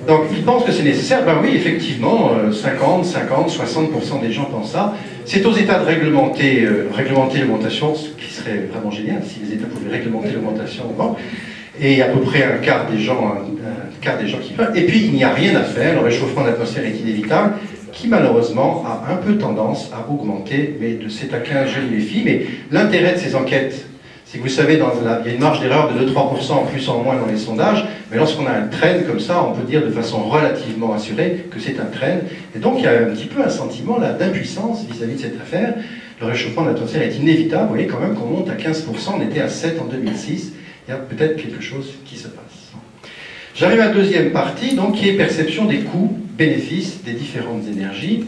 Donc, ils pensent que c'est nécessaire. Ben oui, effectivement, 50, 60% des gens pensent ça. C'est aux États de réglementer l'augmentation, ce qui serait vraiment génial si les États pouvaient réglementer l'augmentation au banc. Et à peu près un quart des gens qui peuvent. Et puis, il n'y a rien à faire. Le réchauffement de l'atmosphère est inévitable, qui malheureusement a un peu tendance à augmenter. Mais de cet acquin, je les filles. Mais l'intérêt de ces enquêtes, c'est que vous savez, il y a une marge d'erreur de 2-3% en plus en moins dans les sondages, mais lorsqu'on a un trend comme ça, on peut dire de façon relativement assurée que c'est un trend. Et donc il y a un petit peu un sentiment d'impuissance vis-à-vis de cette affaire. Le réchauffement de l'atmosphère est inévitable. Vous voyez quand même qu'on monte à 15%, on était à 7% en 2006. Il y a peut-être quelque chose qui se passe. J'arrive à la deuxième partie, donc, qui est perception des coûts, bénéfices des différentes énergies.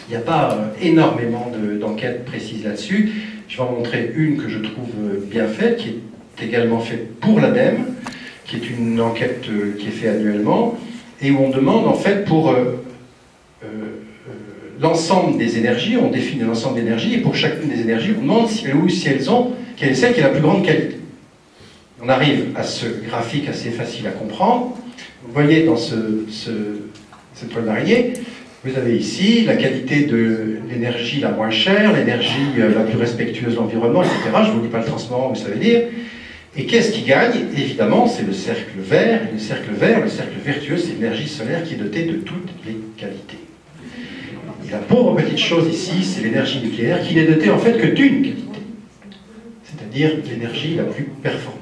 Il n'y a pas énormément d'enquêtes précises là-dessus. Je vais en montrer une que je trouve bien faite, qui est également faite pour l'ADEME, qui est une enquête qui est faite annuellement, et où on demande en fait pour l'ensemble des énergies, on définit l'ensemble d'énergies, et pour chacune des énergies, on demande si elles ont, quelle est celle qui a la plus grande qualité. On arrive à ce graphique assez facile à comprendre. Vous voyez dans cette toile d'araignée, vous avez ici la qualité de l'énergie la moins chère, l'énergie la plus respectueuse de l'environnement, etc. Je ne vous dis pas le transparent, vous savez dire. Et qu'est-ce qui gagne? Évidemment, c'est le cercle vert. Et le cercle vert, le cercle vertueux, c'est l'énergie solaire qui est dotée de toutes les qualités. Et la pauvre petite chose ici, c'est l'énergie nucléaire qui n'est dotée en fait que d'une qualité. C'est-à-dire l'énergie la plus performante.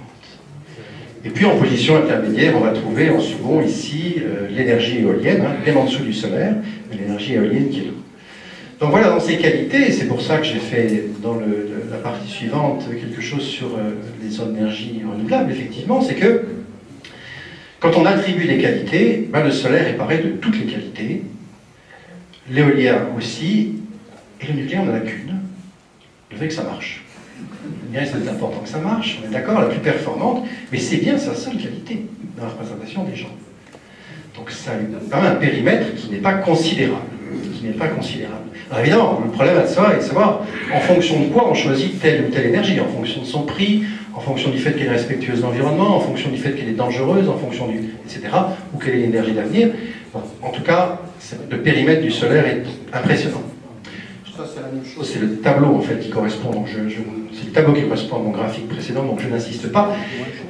Et puis en position intermédiaire, on va trouver en second ici l'énergie éolienne, bien en dessous du solaire, mais l'énergie éolienne qui est là. Donc voilà, dans ces qualités, et c'est pour ça que j'ai fait dans la partie suivante quelque chose sur les zones d'énergie renouvelable, effectivement, c'est que quand on attribue des qualités, le solaire est paré de toutes les qualités, l'éolien aussi, et le nucléaire n'en a qu'une, le fait que ça marche. C'est important que ça marche, on est d'accord, la plus performante, mais c'est bien sa seule qualité dans la représentation des gens. Donc ça a quand même un périmètre qui n'est pas considérable. Alors évidemment, le problème à ça est de savoir en fonction de quoi on choisit telle ou telle énergie, en fonction de son prix, en fonction du fait qu'elle est respectueuse de l'environnement, en fonction du fait qu'elle est dangereuse, en fonction du... etc., ou quelle est l'énergie d'avenir. Bon, en tout cas, le périmètre du solaire est impressionnant. Ça, c'est la même chose, c'est le tableau en fait qui correspond, donc c'est le tableau qui correspond à mon graphique précédent, donc je n'insiste pas.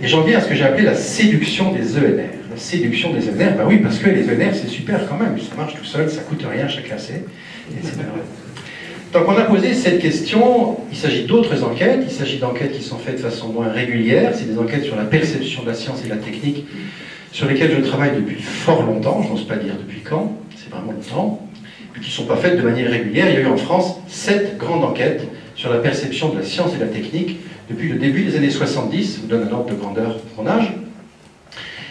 Et j'en viens à ce que j'ai appelé la séduction des ENR. La séduction des ENR, bah oui, parce que les ENR c'est super quand même, ça marche tout seul, ça coûte rien, chacun sait, etc. Donc on a posé cette question, il s'agit d'autres enquêtes, il s'agit d'enquêtes qui sont faites de façon moins régulière, c'est des enquêtes sur la perception de la science et de la technique, sur lesquelles je travaille depuis fort longtemps, je n'ose pas dire depuis quand, c'est vraiment longtemps, qui ne sont pas faites de manière régulière. Il y a eu en France 7 grandes enquêtes sur la perception de la science et de la technique depuis le début des années 70, je vous donne un ordre de grandeur de mon âge.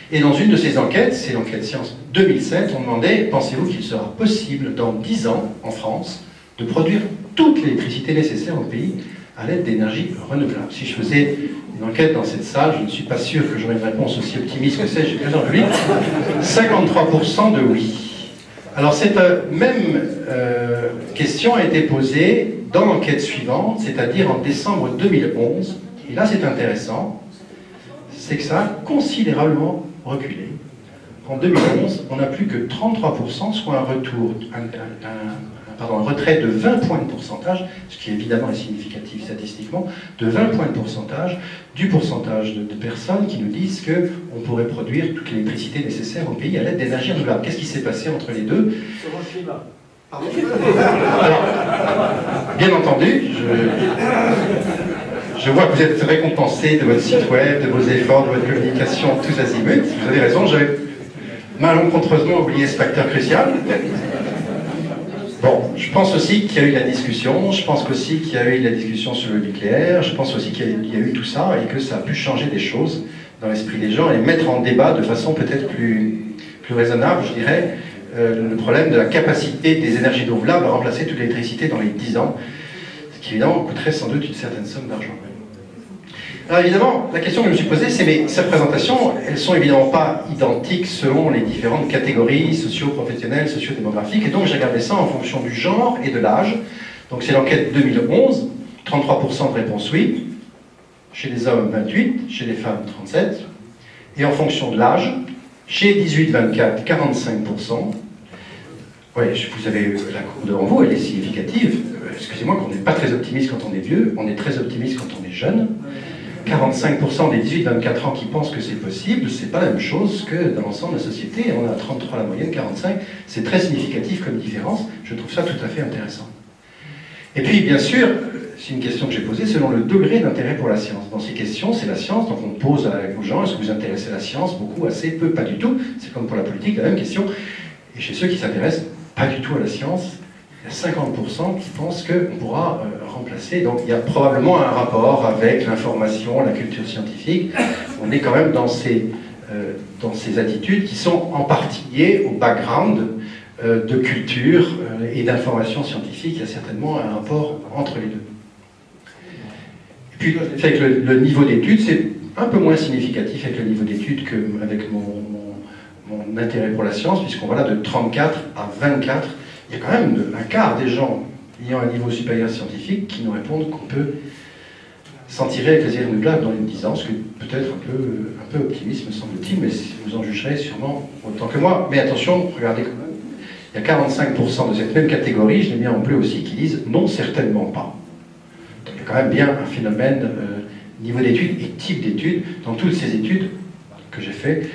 Et dans une de ces enquêtes, c'est l'enquête Science 2007, on demandait, pensez-vous qu'il sera possible dans 10 ans, en France, de produire toute l'électricité nécessaire au pays à l'aide d'énergie renouvelable? Si je faisais une enquête dans cette salle, je ne suis pas sûr que j'aurais une réponse aussi optimiste que celle que j'ai faite dans le public. 53% de oui. Alors cette même question a été posée dans l'enquête suivante, c'est-à-dire en décembre 2011. Et là c'est intéressant, c'est que ça a considérablement reculé. En 2011, on n'a plus que 33%, soit un retrait de 20 points de pourcentage, ce qui évidemment est significatif statistiquement, de 20 points de pourcentage du pourcentage de personnes qui nous disent qu'on pourrait produire toute l'électricité nécessaire au pays à l'aide d'énergie renouvelable. Qu'est-ce qui s'est passé entre les deux? Sur le climat. Pardon? Alors, bien entendu, je vois que vous êtes récompensé de votre site web, de vos efforts, de votre communication, tous azimuts. Vous avez raison, j'avais malencontreusement oublié ce facteur crucial. Bon, je pense aussi qu'il y a eu la discussion, je pense aussi qu'il y a eu la discussion sur le nucléaire, je pense aussi qu'il y a eu tout ça et que ça a pu changer des choses dans l'esprit des gens et mettre en débat de façon peut-être plus raisonnable, je dirais, le problème de la capacité des énergies renouvelables à remplacer toute l'électricité dans les 10 ans, ce qui évidemment coûterait sans doute une certaine somme d'argent. Alors évidemment, la question que je me suis posée, c'est mais ces représentations, elles ne sont évidemment pas identiques selon les différentes catégories socio-professionnelles, socio-démographiques, et donc j'ai regardé ça en fonction du genre et de l'âge. Donc c'est l'enquête 2011, 33% de réponses oui, chez les hommes 28, chez les femmes 37, et en fonction de l'âge, Chez 18-24, 45%. Oui, vous avez la courbe devant vous, elle est significative. Excusez-moi qu'on n'est pas très optimiste quand on est vieux, on est très optimiste quand on est jeune. 45% des 18-24 ans qui pensent que c'est possible, c'est pas la même chose que dans l'ensemble de la société. On a 33 la moyenne, 45. C'est très significatif comme différence. Je trouve ça tout à fait intéressant. Et puis, bien sûr, c'est une question que j'ai posée, selon le degré d'intérêt pour la science. Dans ces questions, c'est la science, donc on pose aux gens, est-ce que vous intéressez à la science? Beaucoup, assez, peu, pas du tout. C'est comme pour la politique, la même question. Et chez ceux qui s'intéressent pas du tout à la science, il y a 50% qui pensent qu'on pourra remplacer. Donc il y a probablement un rapport avec l'information, la culture scientifique. On est quand même dans ces attitudes qui sont en partie liées au background de culture et d'information scientifique. Il y a certainement un rapport entre les deux. Et puis avec le niveau d'études, c'est un peu moins significatif avec le niveau d'études qu'avec mon intérêt pour la science, puisqu'on va là de 34 à 24. Il y a quand même un quart des gens ayant un niveau supérieur scientifique qui nous répondent qu'on peut s'en tirer avec les airs renouvelables dans une 10 ans, ce qui est peut-être un peu optimiste, me semble-t-il, mais vous en jugerez sûrement autant que moi. Mais attention, regardez quand même, il y a 45% de cette même catégorie, je l'ai mis en bleu aussi, qui disent non, certainement pas. Donc il y a quand même bien un phénomène niveau d'études et type d'études. Dans toutes ces études que j'ai fait,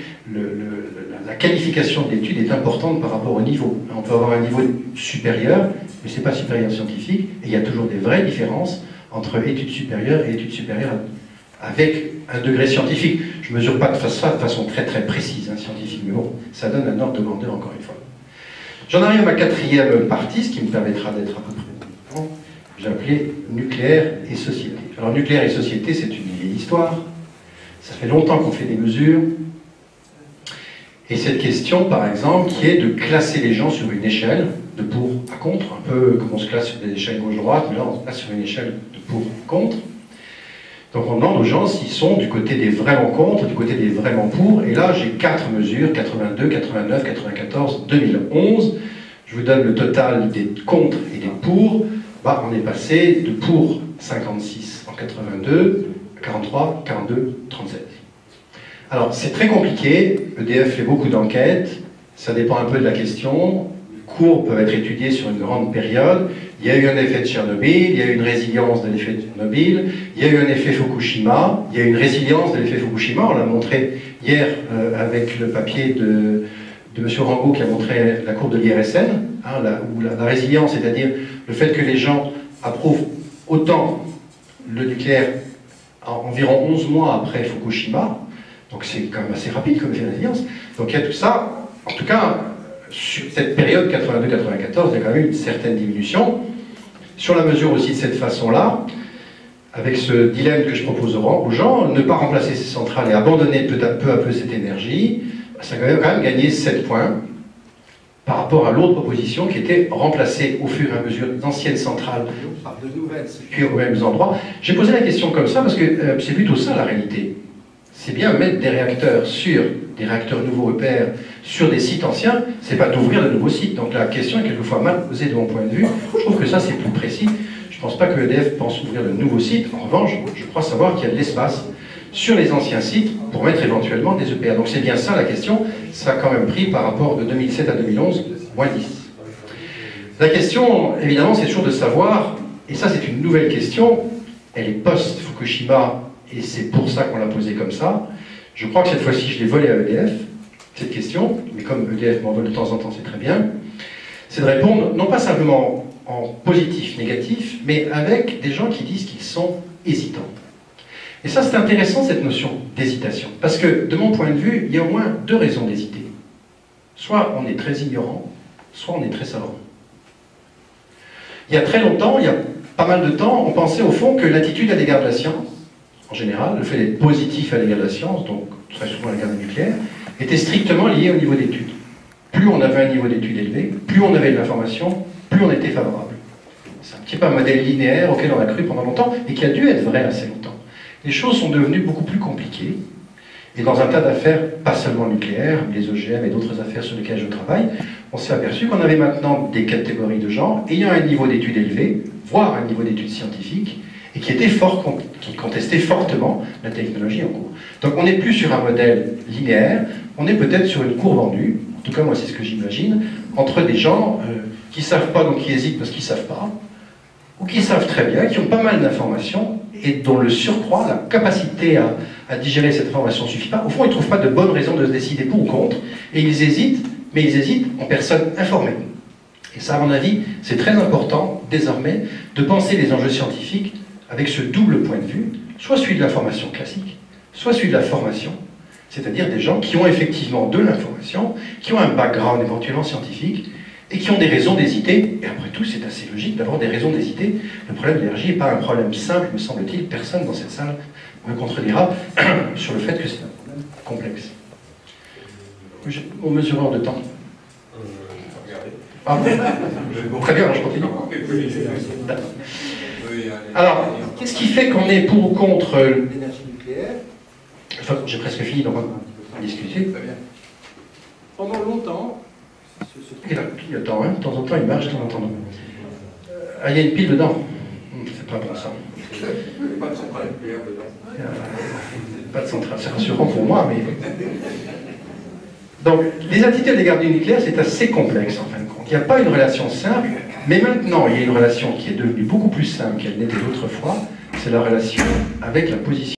la qualification de l'étude est importante par rapport au niveau. On peut avoir un niveau supérieur, mais ce n'est pas supérieur scientifique, et il y a toujours des vraies différences entre études supérieures et études supérieures avec un degré scientifique. Je ne mesure pas de façon très très précise, scientifique, mais bon, ça donne un ordre de grandeur encore une fois. J'en arrive à ma quatrième partie, ce qui me permettra d'être à peu près bon. J'ai appelé nucléaire et société. Alors nucléaire et société, c'est une vieille histoire. Ça fait longtemps qu'on fait des mesures. Et cette question, par exemple, qui est de classer les gens sur une échelle de pour à contre, un peu comme on se classe sur des échelles gauche-droite, mais là on se place sur une échelle de pour à contre. Donc on demande aux gens s'ils sont du côté des vraiment contre, du côté des vraiment pour. Et là j'ai 4 mesures, 82, 89, 94, 2011. Je vous donne le total des contre et des pour. Bah, on est passé de pour 56 en 82, 43, 42, 37. Alors, c'est très compliqué. EDF fait beaucoup d'enquêtes. Ça dépend un peu de la question. Les courbes peuvent être étudiées sur une grande période. Il y a eu un effet de Tchernobyl, il y a eu une résilience de l'effet de Tchernobyl, il y a eu un effet Fukushima, il y a eu une résilience de l'effet Fukushima. On l'a montré hier avec le papier de M. Rango qui a montré la courbe de l'IRSN, où la résilience, c'est-à-dire le fait que les gens approuvent autant le nucléaire environ 11 mois après Fukushima. Donc c'est quand même assez rapide comme effet de résilience. Donc il y a tout ça. En tout cas, sur cette période 82-94, il y a quand même une certaine diminution. Sur la mesure aussi de cette façon-là, avec ce dilemme que je propose aux gens, ne pas remplacer ces centrales et abandonner peu à peu cette énergie, ça a quand même gagné 7 points par rapport à l'autre proposition qui était remplacer au fur et à mesure d'anciennes centrales par de nouvelles, puis aux mêmes endroits. J'ai posé la question comme ça parce que c'est plutôt ça la réalité. C'est bien mettre des réacteurs nouveaux repères sur des sites anciens, c'est pas d'ouvrir de nouveaux sites. Donc la question est quelquefois mal posée de mon point de vue. Je trouve que ça c'est plus précis. Je ne pense pas que EDF pense ouvrir de nouveaux sites. En revanche, je crois savoir qu'il y a de l'espace sur les anciens sites pour mettre éventuellement des EPR. Donc c'est bien ça la question. Ça a quand même pris par rapport de 2007 à 2011, moins 10. La question, évidemment, c'est toujours de savoir, et ça c'est une nouvelle question, elle est post-Fukushima, et c'est pour ça qu'on l'a posée comme ça. Je crois que cette fois-ci, je l'ai volée à EDF, cette question, mais comme EDF m'en vole de temps en temps, c'est très bien, c'est de répondre, non pas simplement en positif, négatif, mais avec des gens qui disent qu'ils sont hésitants. Et ça, c'est intéressant, cette notion d'hésitation, parce que, de mon point de vue, il y a au moins 2 raisons d'hésiter. Soit on est très ignorant, soit on est très savant. Il y a très longtemps, il y a pas mal de temps, on pensait au fond que l'attitude à l'égard de la science, en général, le fait d'être positif à l'égard de la science, donc très souvent à l'égard du nucléaire, était strictement lié au niveau d'études. Plus on avait un niveau d'études élevé, plus on avait de l'information, plus on était favorable. C'est un petit peu un modèle linéaire auquel on a cru pendant longtemps et qui a dû être vrai assez longtemps. Les choses sont devenues beaucoup plus compliquées. Et dans un tas d'affaires, pas seulement nucléaires, les OGM et d'autres affaires sur lesquelles je travaille, on s'est aperçu qu'on avait maintenant des catégories de gens ayant un niveau d'études élevé, voire un niveau d'études scientifiques, et qui contestaient fortement la technologie en cours. Donc on n'est plus sur un modèle linéaire, on est peut-être sur une cour vendue, en tout cas moi c'est ce que j'imagine, entre des gens qui ne savent pas, donc qui hésitent parce qu'ils ne savent pas, ou qui savent très bien, qui ont pas mal d'informations, et dont le surcroît, la capacité à digérer cette information ne suffit pas. Au fond, ils ne trouvent pas de bonnes raisons de se décider pour ou contre, et ils hésitent, mais ils hésitent en personne informée. Et ça, à mon avis, c'est très important, désormais, de penser les enjeux scientifiques avec ce double point de vue, soit celui de l'information classique, soit celui de la formation, c'est-à-dire des gens qui ont effectivement de l'information, qui ont un background éventuellement scientifique, et qui ont des raisons d'hésiter, et après tout, c'est assez logique d'avoir des raisons d'hésiter. Le problème de l'énergie n'est pas un problème simple, me semble-t-il. Personne dans cette salle me contredira sur le fait que c'est un problème complexe. Au mesureur de temps. Ah, très bien, je continue. Alors, qu'est-ce qui fait qu'on est pour ou contre l'énergie nucléaire? Enfin, j'ai presque fini, donc on va en discuter. Pendant longtemps, ce truc est là, clignotant, hein. De temps en temps il marche, de temps en temps non. Ah, il y a une pile dedans. C'est pas bon ça. Pas de centrale nucléaire dedans. Pas de centrale, c'est rassurant pour moi, mais... Donc, les attitudes à l'égard du nucléaire, c'est assez complexe en fin de compte. Il n'y a pas une relation simple, mais maintenant il y a une relation qui est devenue beaucoup plus simple qu'elle n'était autrefois, c'est la relation avec la position.